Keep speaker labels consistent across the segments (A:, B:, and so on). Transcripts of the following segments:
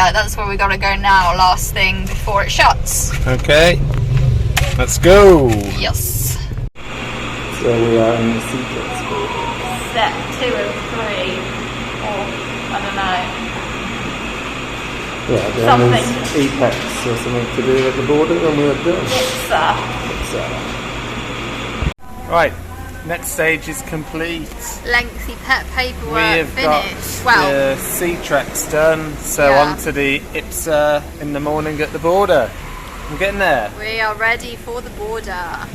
A: yeah, that's where we gotta go now, last thing before it shuts.
B: Okay, let's go.
A: Yes.
B: So we are in the secret school.
A: Step 2 of 3, or I don't know.
B: Yeah, then there's apex or something to do at the border when we're done. Right, next stage is complete.
A: Lengthy pet paperwork
B: We have
A: finished.
B: got the C-tracks done, so on to the IPSA in the morning at the border. I'm getting there.
A: We are ready for the border.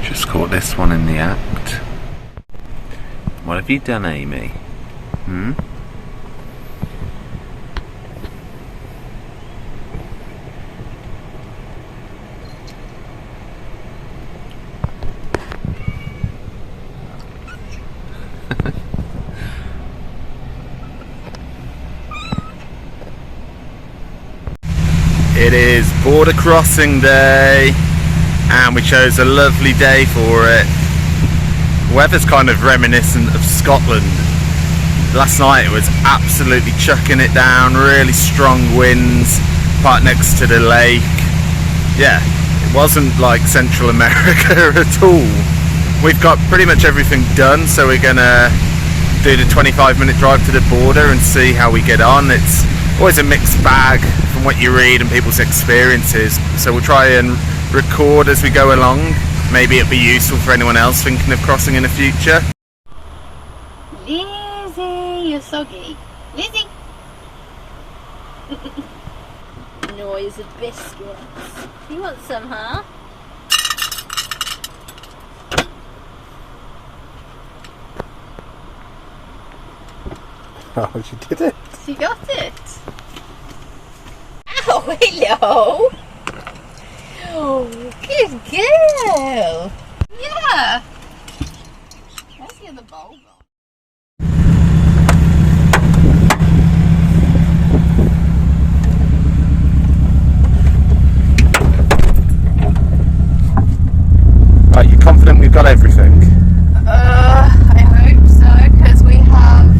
B: Just caught this one in the act. What have you done, Amy? It is border crossing day, and we chose a lovely day for it. Weather's kind of reminiscent of Scotland. Last night it was absolutely chucking it down, really strong winds, part next to the lake. Yeah, it wasn't like Central America at all. We've got pretty much everything done, so we're gonna do the 25-minute drive to the border and see how we get on. It's always a mixed bag from what you read and people's experiences, so we'll try and record as we go along. Maybe it'll be useful for anyone else thinking of crossing in the future.
A: Lizzie, you're soggy. Lizzie! Noise of biscuits. You want some, huh?
B: Oh, she did it.
A: She got it. Oh, hello. Oh, good girl. Yeah. Let's get the bulb on.
B: Right, you confident we've got everything?
A: I hope so, because we have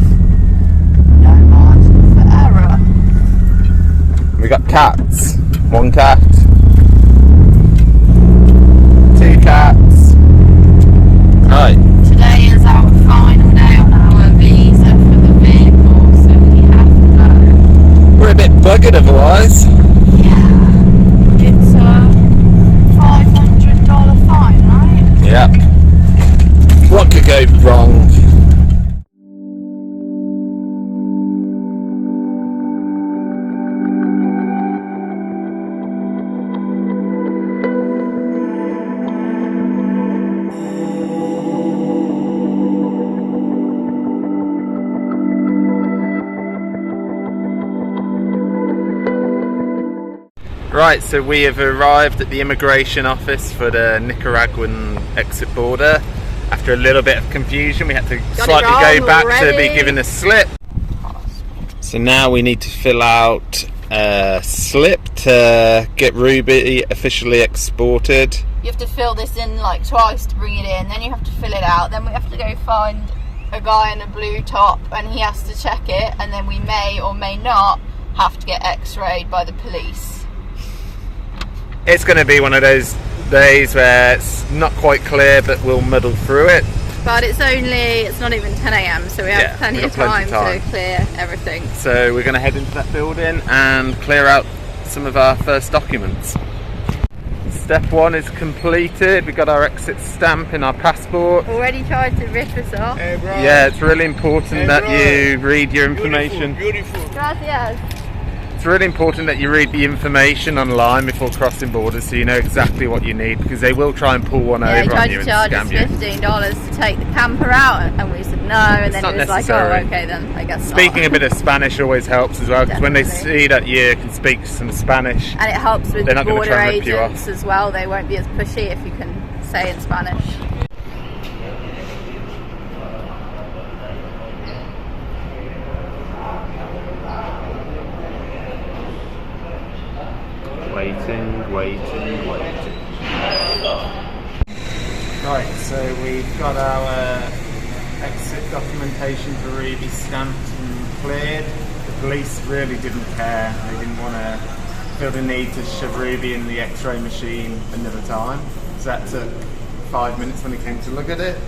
A: no margin for error.
B: We got cats. 1 cat. 2 cats. Right.
A: Today is our final day on our visa for the vehicle, so we have to go.
B: We're a bit buggered otherwise.
A: Yeah. It's a $500 fine, right?
B: Yep. What could go wrong? Right, so we have arrived at the immigration office for the Nicaraguan exit border. After a little bit of confusion, we had to slightly go back to be given a slip. So now we need to fill out a slip to get Ruby officially exported.
A: You have to fill this in like twice to bring it in, then you have to fill it out, then we have to go find a guy in a blue top and he has to check it, and then we may or may not have to get x-rayed by the police.
B: It's going to be one of those days where it's not quite clear, but we'll muddle through it.
A: But it's not even 10 a.m, so we have plenty of time to clear everything.
B: So we're going to head into that building and clear out some of our first documents. Step 1 is completed. We got our exit stamp in our passport.
A: Already tried to rip us off.
C: Hey, bro.
B: Yeah, it's really important that you read your information.
C: Beautiful.
A: Gracias.
B: It's really important that you read the information online before crossing borders, so you know exactly what you need, because they will try and pull one over on you and
A: tried to
B: scam
A: charge us
B: you.
A: $15 to take the camper out, and we said no, and
B: It's
A: then
B: not
A: it was
B: necessary.
A: like, oh, okay, then I guess
B: Speaking
A: not.
B: a bit of Spanish always helps as well, because when they
A: Definitely.
B: see that you can speak some Spanish,
A: And it helps with
B: they're
A: the
B: not gonna
A: border
B: try and rip you
A: agents as well. They won't be as pushy if you can say in Spanish.
B: Waiting. Right, so we've got our exit documentation for Ruby stamped and cleared. The police really didn't care. They didn't want to feel the need to shove Ruby in the x-ray machine another time. So that took 5 minutes when he came to look at it.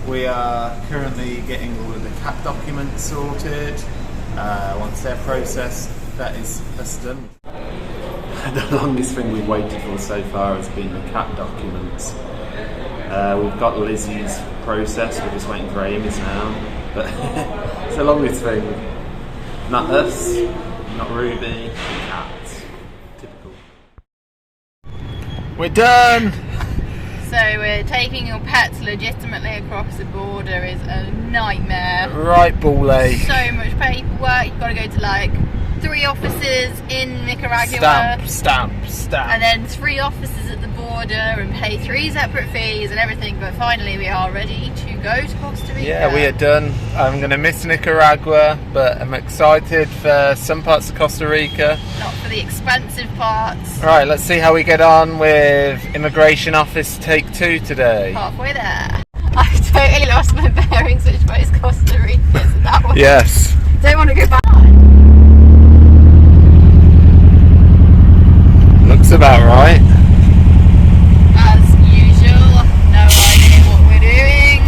B: We are currently getting all of the CAT documents sorted. Once they're processed, that's done. The longest thing we've waited for so far has been the CAT documents. We've got Lizzie's process, we're just waiting for Amy's now. But it's the longest thing. Not us, not Ruby, the cats. Typical. We're done!
A: So we're taking your pets legitimately across the border is a nightmare.
B: Right, ball ache.
A: So much paperwork. You've got to go to like 3 offices in Nicaragua.
B: Stamp.
A: And then 3 offices at the border and pay 3 separate fees and everything. But finally we are ready to go to Costa Rica.
B: Yeah, we are done. I'm going to miss Nicaragua, but I'm excited for some parts of Costa Rica.
A: Not for the expensive parts.
B: Right, let's see how we get on with Immigration Office Take 2 today.
A: Halfway there. I totally lost my bearings, which way is Costa Rica, so that one.
B: Yes.
A: Don't want to go back.
B: Looks about right.
A: As usual, no idea what we're doing.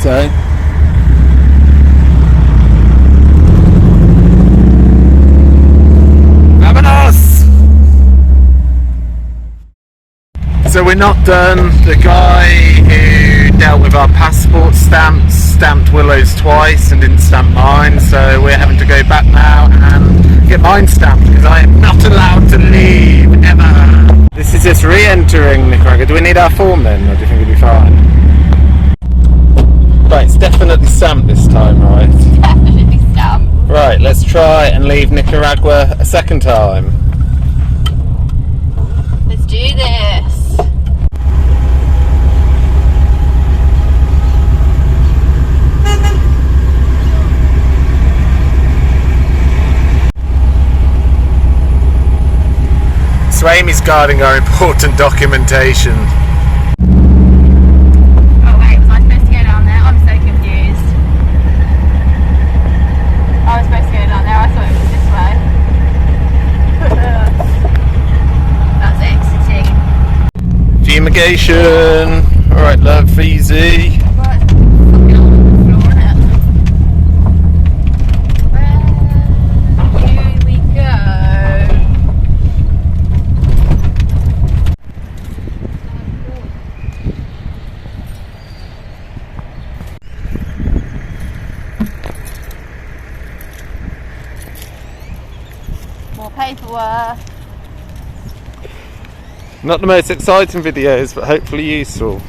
B: So. Vámonos! So we're not done. The guy who dealt with our passport stamps stamped Willow's twice and didn't stamp mine, so we're having to go back now and get mine stamped because I am not allowed to leave ever. This is just re-entering Nicaragua. Do we need our form then, or do you think it'll be fine? Right, it's definitely stamped this time, right?
A: Definitely stamped.
B: Right, let's try and leave Nicaragua a second time.
A: Let's do this.
B: So Amy's guarding our important documentation.
A: Oh wait, was I supposed to go down there? I'm so confused. I was supposed to go down there, I thought it was this way. That's exiting.
B: Fumigation. Alright love, easy.
A: Right, fucking all over the floor, innit? Here we go. More paperwork.
B: Not the most exciting videos, but hopefully useful.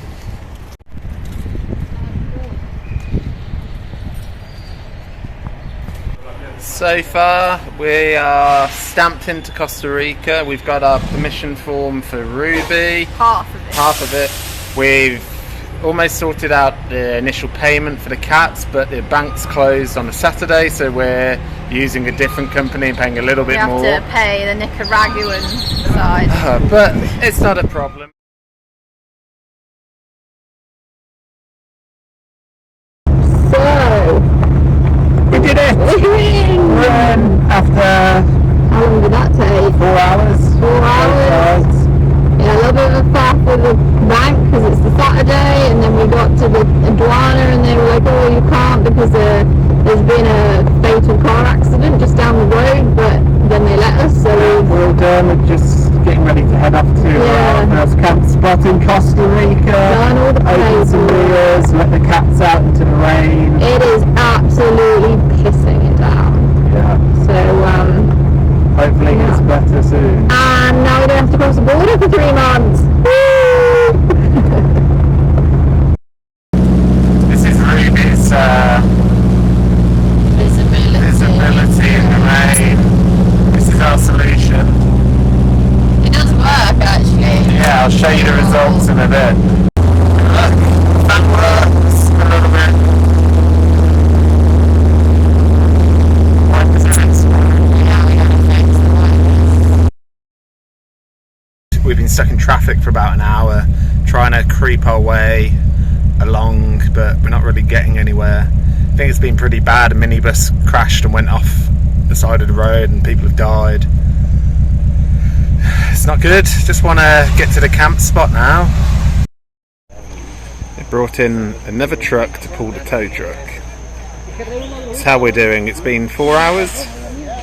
B: So far, we are stamped into Costa Rica. We've got our permission form for Ruby.
A: Half of it.
B: We've almost sorted out the initial payment for the cats, but the bank's closed on a Saturday, so we're using a different company and paying a little bit more.
A: We have to pay the Nicaraguan side.
B: But it's not a problem. So, we did it! After
A: How long did that take?
B: 4 hours.
A: 4 hours. Yeah, a little bit of a faff with the bank because it's like, oh, you can't because there's been a fatal car accident just down the road, but then they let us, so
C: we're all done. We're just getting ready to head off to our first camp spot in Costa Rica.
A: Done all the
C: Open some beers, let the cats out into the rain.
A: It is absolutely pissing it down.
C: Yeah.
A: So
C: hopefully it's better soon.
A: And now we don't have to cross the border for 3 months. Woo!
B: This is Ruby's visibility in the rain. This is our solution.
A: It does work actually.
B: Yeah, I'll show you the results in a bit. Look, that works a little bit. We've been stuck in traffic for about an hour trying to creep our way along, but we're not really getting anywhere. I think it's been pretty bad. A minibus crashed and went off the side of the road and people have died. It's not good. Just want to get to the camp spot now. They brought in another truck to pull the tow truck. That's how we're doing. It's been 4 hours.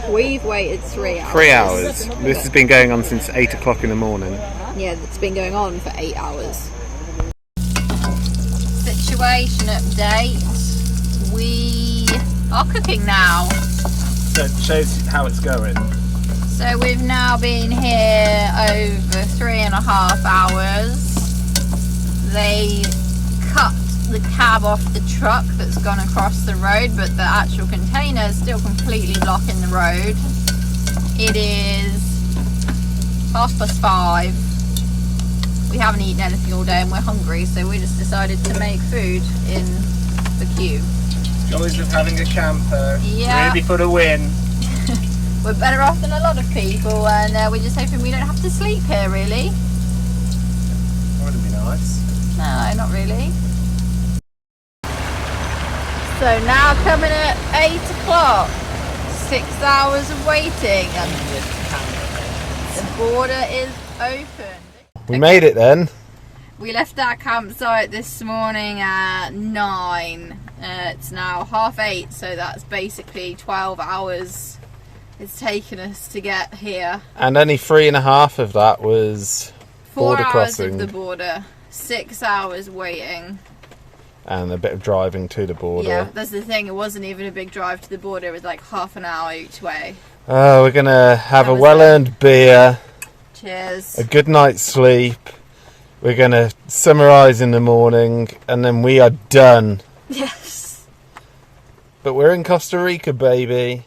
A: We've waited 3 hours.
B: 3 hours. This has been going on since 8 o'clock in the morning.
A: Yeah, it's been going on for 8 hours. Situation update. We are cooking now.
B: So it shows how it's going.
A: So we've now been here over 3.5 hours. They cut the cab off the truck that's gone across the road, but the actual container is still completely blocking the road. It is 5:30. We haven't eaten anything all day and we're hungry, so we just decided to make food in the queue.
B: Joys of having a camper.
A: Yeah.
B: Really for the win.
A: We're better off than a lot of people, and we're just hoping we don't have to sleep here, really.
B: Wouldn't be nice.
A: No, not really. So now coming at 8 o'clock, 6 hours of waiting, and the border is open.
B: We made it then.
A: We left our campsite this morning at 9. It's now 8:30, so that's basically 12 hours it's taken us to get here.
B: And only 3.5 of that was
A: 4
B: border
A: hours
B: crossing.
A: of the border, 6 hours waiting.
B: And a bit of driving to the border.
A: Yeah, that's the thing, it wasn't even a big drive to the border, it was like half an hour each way.
B: Oh, we're gonna have
A: That
B: a
A: was
B: well-earned beer,
A: Cheers.
B: a good night's sleep. We're gonna summarise in the morning, and then we are done.
A: Yes.
B: But we're in Costa Rica, baby.